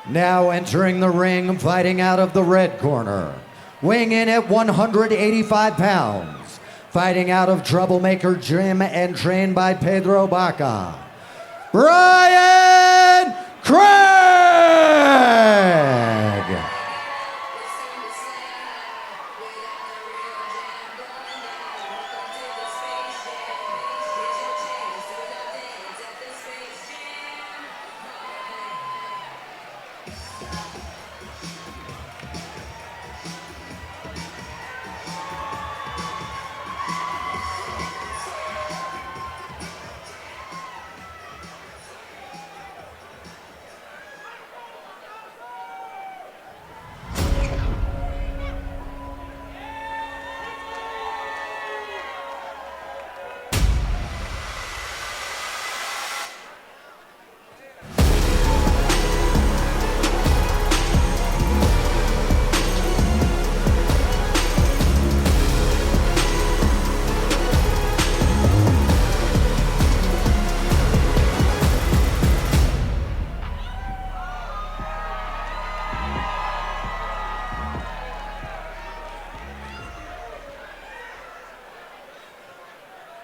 Now entering the ring, fighting out of the red corner, weighing in at 185 pounds, fighting out of Troublemaker Gym and trained by Pedro Baca, Brian Craig!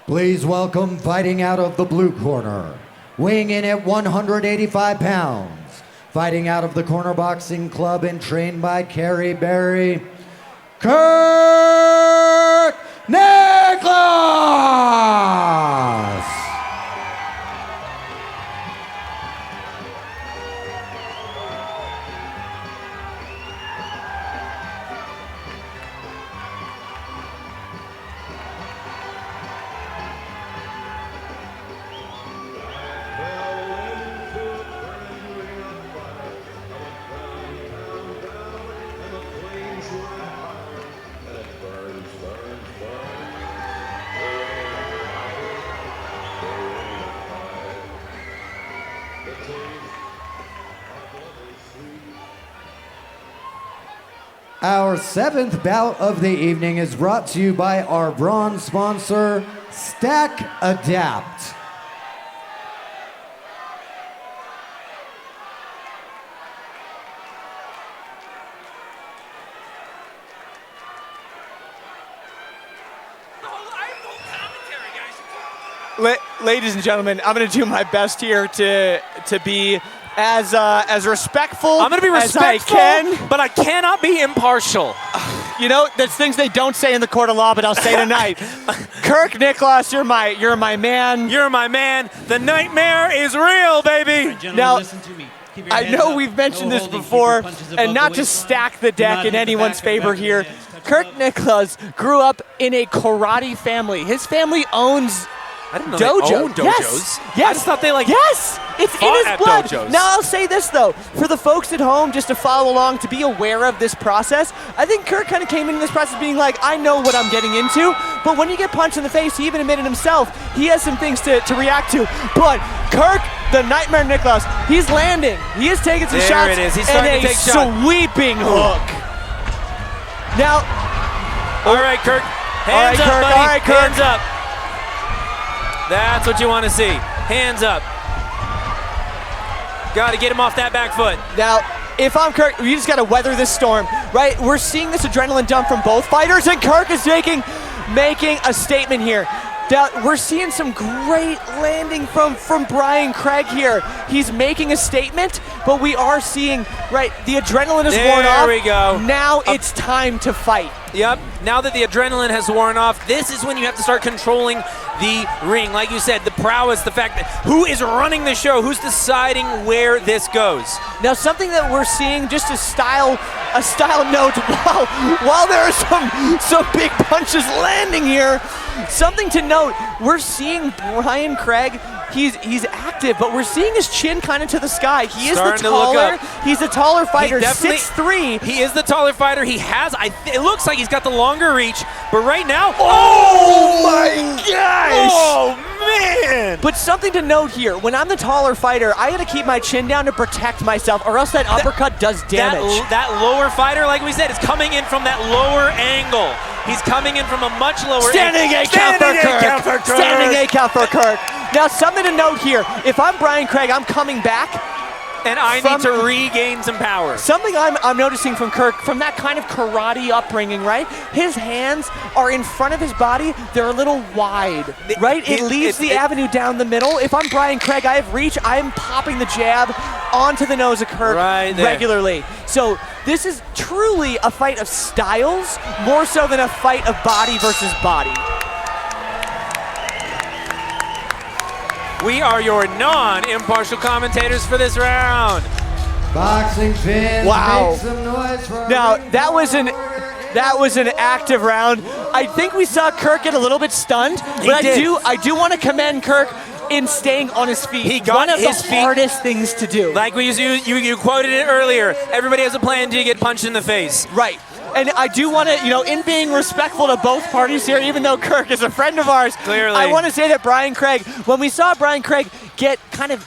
Please welcome, fighting out of the blue corner, weighing in at 185 pounds, fighting out of the Corner Boxing Club and trained by Kerry Berry, Kirk Nicklaus! Our seventh bout of the evening is brought to you by our bronze sponsor, Stack Adapt. Ladies and gentlemen, I'm going to do my best here to be as respectful. I'm going to be respectful, as I can, but I cannot be impartial. You know, there's things they don't say in the court of law, but I'll say tonight. Kirk Nicklaus, you're my man. You're my man. The nightmare is real, baby. Right, now, listen to me. I know we've mentioned this before, and not to stack the deck in anyone's favor here. Kirk Nicklaus grew up in a karate family. His family owns I didn't know dojo. they owned dojos. Yes. I just thought they Yes, it's in fought his at blood. dojos. Now I'll say this though, for the folks at home, just to follow along, to be aware of this process. I think Kirk kind of came into this process being like, I know what I'm getting into. But when you get punched in the face, he even admitted himself, he has some things to react to. But Kirk, the Nightmare Nicklaus, he's landing. He is taking some shots. There it is. He's and starting to take shots. Sweeping hook. Now, all right, Kirk. Hands up, buddy. All right, Kirk. Hands up. That's what you want to see. Hands up. Got to get him off that back foot. Now, if I'm Kirk, you just got to weather this storm, right? We're seeing this adrenaline dump from both fighters, and Kirk is making a statement here. Now, we're seeing some great landing from Brian Craig here. He's making a statement, but we are seeing, right, the adrenaline is worn off. There we go. Now it's time to fight. Yep. Now that the adrenaline has worn off, this is when you have to start controlling the ring. Like you said, the prowess, the fact that who is running the show, who's deciding where this goes. Now, something that we're seeing, just a style note, while there are some big punches landing here, something to note, we're seeing Brian Craig, he's active, but we're seeing his chin kind of to the sky. He is the taller, he's a taller fighter, 6'3". He is the taller fighter. He has, it looks like he's got the longer reach, but right now, oh my gosh! Oh man! But something to note here, when I'm the taller fighter, I gotta keep my chin down to protect myself, or else that uppercut does damage. That lower fighter, like we said, is coming in from that lower angle. He's coming in from a much lower Standing A count for Kirk. Standing A count for Kirk. Now, something to note here. If I'm Brian Craig, I'm coming back. And I need to regain some power. Something I'm noticing from Kirk, from that kind of karate upbringing, right? His hands are in front of his body. They're a little wide, right? It leaves the avenue down the middle. If I'm Brian Craig, I have reach. I'm popping the jab onto the nose of Kirk regularly. So this is truly a fight of styles, more so than a fight of body versus body. We are your non-impartial commentators for this round. Boxing fans, make some noise for now that was an active round. I think we saw Kirk get a little bit stunned, but I do want to commend Kirk in staying on his feet. He got one of his the feet. hardest things to do. Like you quoted it earlier. Everybody has a plan until you get punched in the face. Right. And I do want to, in being respectful to both parties here, even though Kirk is a friend of ours, clearly, I want to say that Brian Craig, when we saw Brian Craig get kind of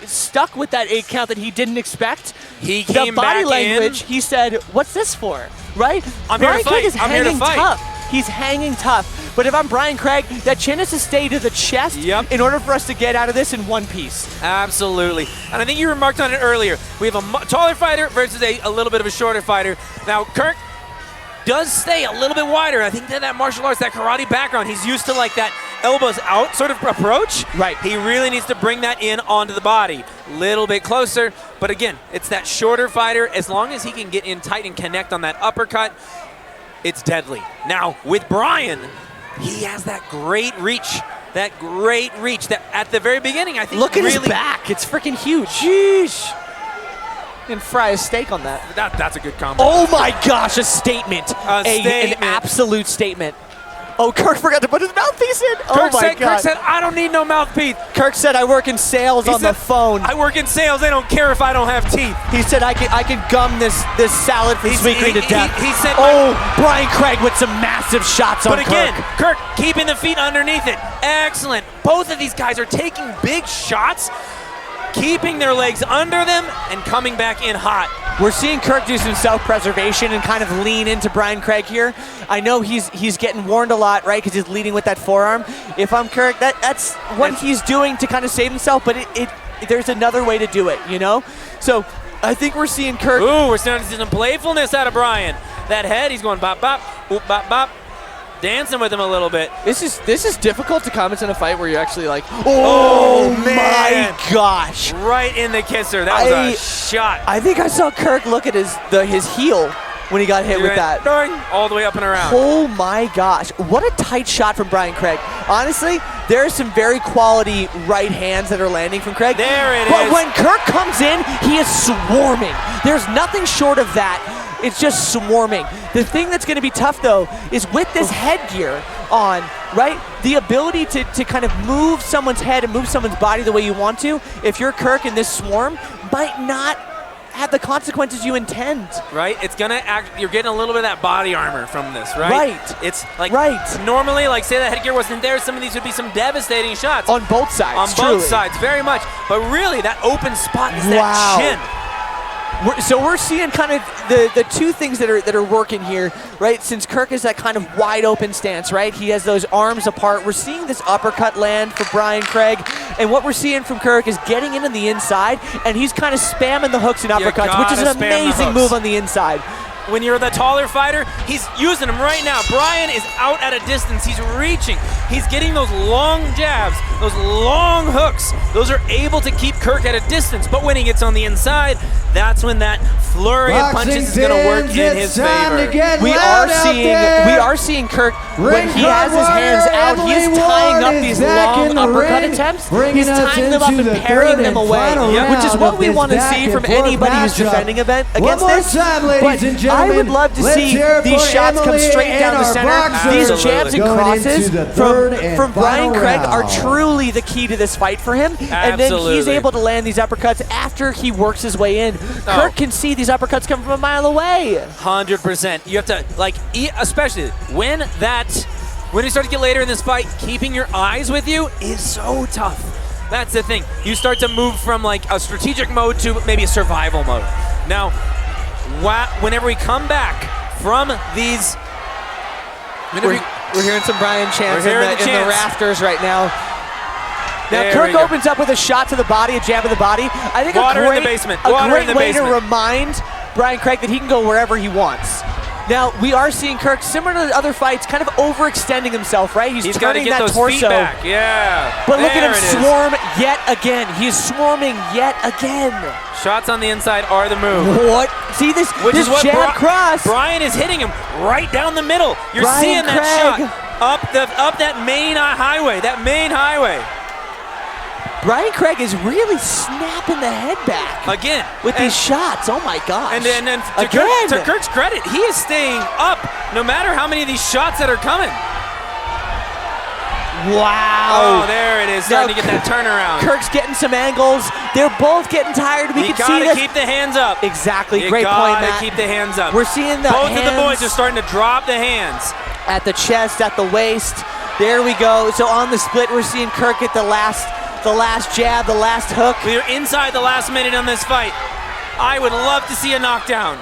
stuck with that 8 count that he didn't expect, he came the body back language, in. He said, "What's this for?" Right? I'm Brian here to Craig fight. is I'm here to hanging fight. tough. He's hanging tough. But if I'm Brian Craig, that chin has to stay to the chest in order for us to get out of this in one piece. Absolutely. And I think you remarked on it earlier. We have a taller fighter versus a little bit of a shorter fighter. Now, Kirk does stay a little bit wider. I think that martial arts, that karate background, he's used to like that elbows out sort of approach. Right. He really needs to bring that in onto the body. Little bit closer, but again, it's that shorter fighter. As long as he can get in tight and connect on that uppercut, it's deadly. Now, with Brian, he has that great reach. That at the very beginning, I think Look at really, his back. It's freaking huge. Sheesh. And fry a steak on that. That's a good combo. Oh my gosh, a statement. Statement. An absolute statement. Oh, Kirk forgot to put his mouthpiece in. Oh my God. Kirk said, I don't need no mouthpiece. Kirk said, I work in sales on the phone. I work in sales. They don't care if I don't have teeth. He said, I can gum this salad from Sweet Green to death. He said, Brian Craig with some massive shots on Kirk. But again, Kirk keeping the feet underneath it. Excellent. Both of these guys are taking big shots, keeping their legs under them, and coming back in hot. We're seeing Kirk do some self-preservation and kind of lean into Brian Craig here. I know he's getting warned a lot, right, because he's leading with that forearm. If I'm Kirk, that's what he's doing to kind of save himself, but there's another way to do it, So I think we're seeing Kirk. Ooh, we're starting to see some playfulness out of Brian. That head, he's going bop, bop, oop, bop, bop. Dancing with him a little bit. This is difficult to comment in a fight where you're actually like, oh man, my gosh. Right in the kisser. That was a shot. I think I saw Kirk look at his heel when he got hit with that. All the way up and around. Oh my gosh. What a tight shot from Brian Craig. Honestly, there are some very quality right hands that are landing from Craig. There it is. But when Kirk comes in, he is swarming. There's nothing short of that. It's just swarming. The thing that's going to be tough, though, is with this headgear on, right? The ability to kind of move someone's head and move someone's body the way you want to, if you're Kirk in this swarm, might not have the consequences you intend. Right? It's going to act, you're getting a little bit of that body armor from this, right? Right. It's like, normally, like say that headgear wasn't there, some of these would be some devastating shots. On both sides, On both sides, very much. But really, that open spot is that chin. So we're seeing kind of the two things that are working here, right? Since Kirk is that kind of wide open stance, right? He has those arms apart. We're seeing this uppercut land for Brian Craig, and what we're seeing from Kirk is getting in on the inside, and he's kind of spamming the hooks and uppercuts, which is an amazing move on the inside. When you're the taller fighter, he's using them right now. Brian is out at a distance. He's reaching. He's getting those long jabs, those long hooks. Those are able to keep Kirk at a distance. But when he gets on the inside, that's when that flurry of punches is going to work in his favor. We are seeing Kirk, when he has his hands out, he is tying up these long uppercut attempts. He's tying them up and parrying them away, which is what we want to see from anybody who's defending against this. But I would love to see these shots come straight down the center. These jabs and crosses from Brian Craig are truly the key to this fight for him. And then he's able to land these uppercuts after he works his way in. Kirk can see these uppercuts come from a mile away. 100%. You have to, especially when you start to get later in this fight, keeping your eyes with you is so tough. That's the thing. You start to move from like a strategic mode to maybe a survival mode. Now, whenever we come back from these, we're hearing some Brian chants in the rafters right now. Now There Kirk we go. opens up with a shot to the body, a jab to the body. I think Water a in great, the basement. a Water great in the way basement. to remind Brian Craig that he can go wherever he wants. Now, we are seeing Kirk, similar to the other fights, kind of overextending himself, right? He's got to turning get that those torso. feet back. Yeah. But look at There him it is. swarm yet again. He's swarming yet again. Shots on the inside are the move. What? See this, Which this is what jab cross. Brian is hitting him right down the middle. You're Brian seeing that Craig. shot up that main highway. That main highway. Brian Craig is really snapping the head back Again. with these shots. Oh my gosh. And then to, again. to Kirk's credit, he is staying up no matter how many of these shots that are coming. Wow. Oh, there it is, starting to get that turnaround. Kirk's getting some angles. They're both getting tired. We You can see gotta this. keep the hands up. Exactly. You Great point, gotta Matt. keep the hands up. We're seeing the Both hands of the boys are starting to drop the hands. at the chest, at the waist. There we go. So on the split, we're seeing Kirk get the last jab, the last hook. We are inside the last minute on this fight. I would love to see a knockdown.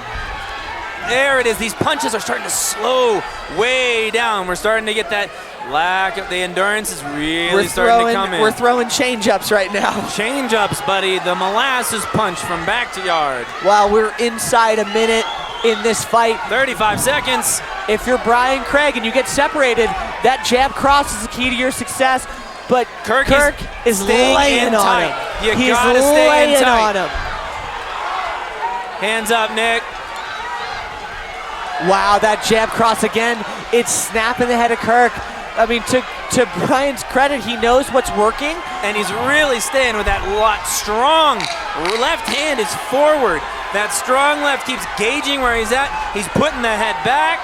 There it is. These punches are starting to slow way down. We're starting to get that lack of the endurance is really starting to come in. We're throwing change-ups right now. Change-ups, buddy. The molasses punch from back to yard. Wow, we're inside a minute in this fight. 35 seconds. If you're Brian Craig and you get separated, that jab cross is the key to your success. But Kirk is staying laying in on tight. him. You He's gotta stay in laying tight. on him. Hands up, Nick. Wow, that jab cross again. It's snapping the head of Kirk. I mean, to Brian's credit, he knows what's working. And he's really staying with that strong left hand is forward. That strong left keeps gauging where he's at. He's putting the head back.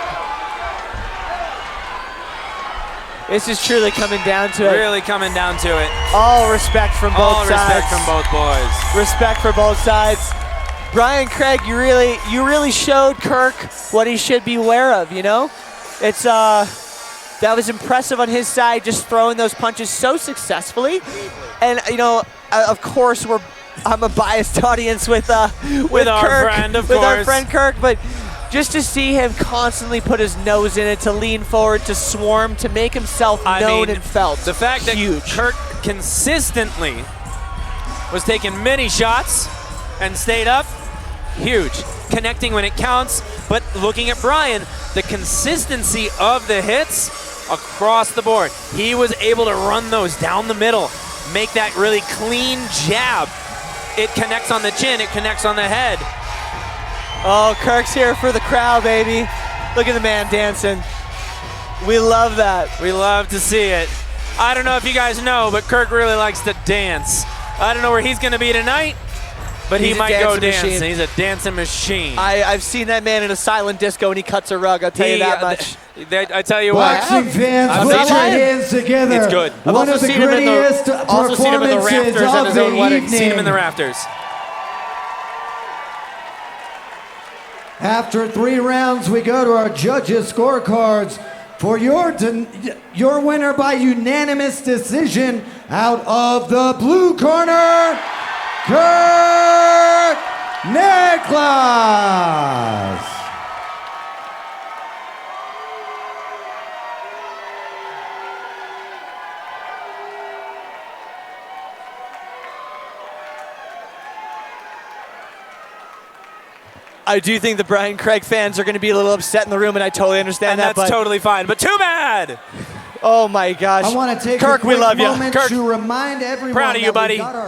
This is truly coming down to it. Really coming down to it. All respect from both sides. All respect from both boys. Respect for both sides. Brian Craig, you really showed Kirk what he should be aware of, you know? It's that was impressive on his side, just throwing those punches so successfully. And you know, of course I'm a biased audience with our Kirk, friend, of with our course. friend Kirk, but just to see him constantly put his nose in it, to lean forward, to swarm, to make himself known and felt. The fact that huge. Kirk consistently was taking many shots and stayed up, huge. Connecting when it counts, but looking at Brian, the consistency of the hits across the board. He was able to run those down the middle, make that really clean jab. It connects on the chin, it connects on the head. Oh, Kirk's here for the crowd, baby. Look at the man dancing. We love that. We love to see it. I don't know if you guys know, but Kirk really likes to dance. I don't know where he's going to be tonight, but he He's a might go dancing dancing. machine. He's a dancing machine. I've seen that man in a silent disco and he cuts a rug, I'll tell you that much. I tell you what. Boxing fans, I've put your seen it. hands together. It's good. I've One also of the seen him in the- grittiest also seen him in the performances rafters at of his the own wedding. evening. Seen him in the rafters. After 3 rounds, we go to our judges' scorecards for your winner by unanimous decision out of the blue corner, Kirk Nicklaus. I do think the Brian Craig fans are going to be a little upset in the room, and I totally understand And that. that's but totally fine, but too bad. oh my gosh. I want to take Kirk, a we quick love you. moment Kirk, to remind everyone proud of you, that we buddy. got our